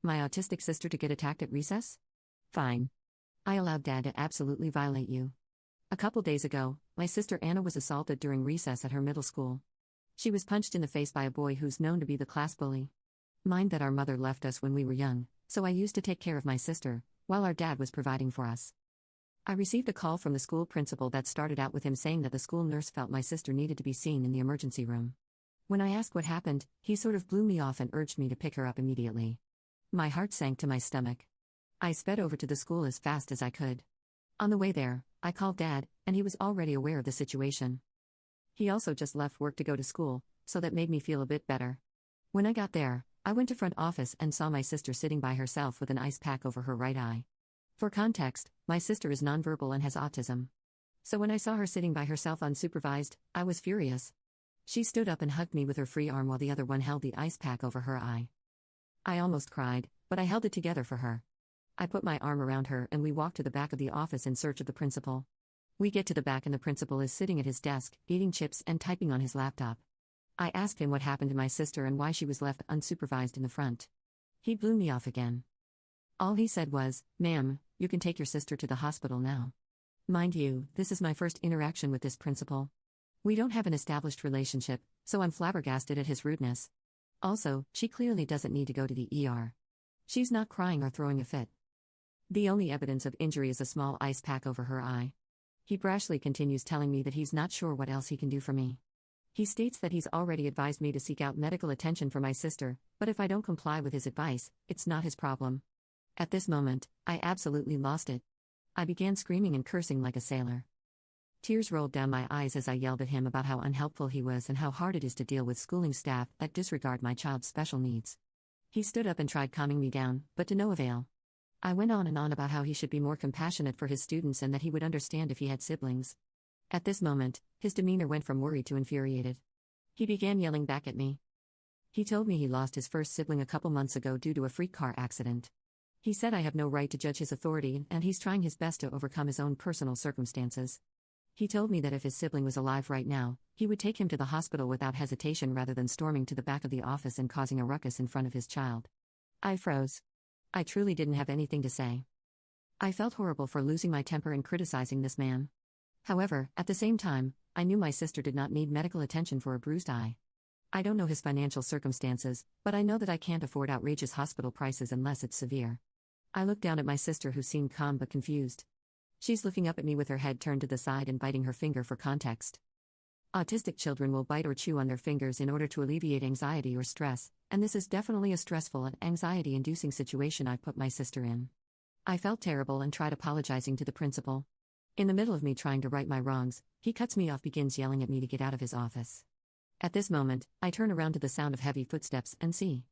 My autistic sister to get attacked at recess? Fine. I allowed Dad to absolutely violate you. A couple days ago, my sister Anna was assaulted during recess at her middle school. She was punched in the face by a boy who's known to be the class bully. Mind that our mother left us when we were young, so I used to take care of my sister, while our dad was providing for us. I received a call from the school principal that started out with him saying that the school nurse felt my sister needed to be seen in the emergency room. When I asked what happened, he sort of blew me off and urged me to pick her up immediately. My heart sank to my stomach. I sped over to the school as fast as I could. On the way there, I called Dad, and he was already aware of the situation. He also just left work to go to school, so that made me feel a bit better. When I got there, I went to front office and saw my sister sitting by herself with an ice pack over her right eye. For context, my sister is nonverbal and has autism. So when I saw her sitting by herself unsupervised, I was furious. She stood up and hugged me with her free arm while the other one held the ice pack over her eye. I almost cried, but I held it together for her. I put my arm around her and we walked to the back of the office in search of the principal. We get to the back and the principal is sitting at his desk, eating chips and typing on his laptop. I asked him what happened to my sister and why she was left unsupervised in the front. He blew me off again. All he said was, "Ma'am, you can take your sister to the hospital now." Mind you, this is my first interaction with this principal. We don't have an established relationship, so I'm flabbergasted at his rudeness. Also, she clearly doesn't need to go to the ER. She's not crying or throwing a fit. The only evidence of injury is a small ice pack over her eye. He brashly continues telling me that he's not sure what else he can do for me. He states that he's already advised me to seek out medical attention for my sister, but if I don't comply with his advice, it's not his problem. At this moment, I absolutely lost it. I began screaming and cursing like a sailor. Tears rolled down my eyes as I yelled at him about how unhelpful he was and how hard it is to deal with schooling staff that disregard my child's special needs. He stood up and tried calming me down, but to no avail. I went on and on about how he should be more compassionate for his students and that he would understand if he had siblings. At this moment, his demeanor went from worried to infuriated. He began yelling back at me. He told me he lost his first sibling a couple months ago due to a freak car accident. He said I have no right to judge his authority and he's trying his best to overcome his own personal circumstances. He told me that if his sibling was alive right now, he would take him to the hospital without hesitation rather than storming to the back of the office and causing a ruckus in front of his child. I froze. I truly didn't have anything to say. I felt horrible for losing my temper and criticizing this man. However, at the same time, I knew my sister did not need medical attention for a bruised eye. I don't know his financial circumstances, but I know that I can't afford outrageous hospital prices unless it's severe. I looked down at my sister who seemed calm but confused. She's looking up at me with her head turned to the side and biting her finger for context. Autistic children will bite or chew on their fingers in order to alleviate anxiety or stress, and this is definitely a stressful and anxiety-inducing situation I put my sister in. I felt terrible and tried apologizing to the principal. In the middle of me trying to right my wrongs, he cuts me off, begins yelling at me to get out of his office. At this moment, I turn around to the sound of heavy footsteps and see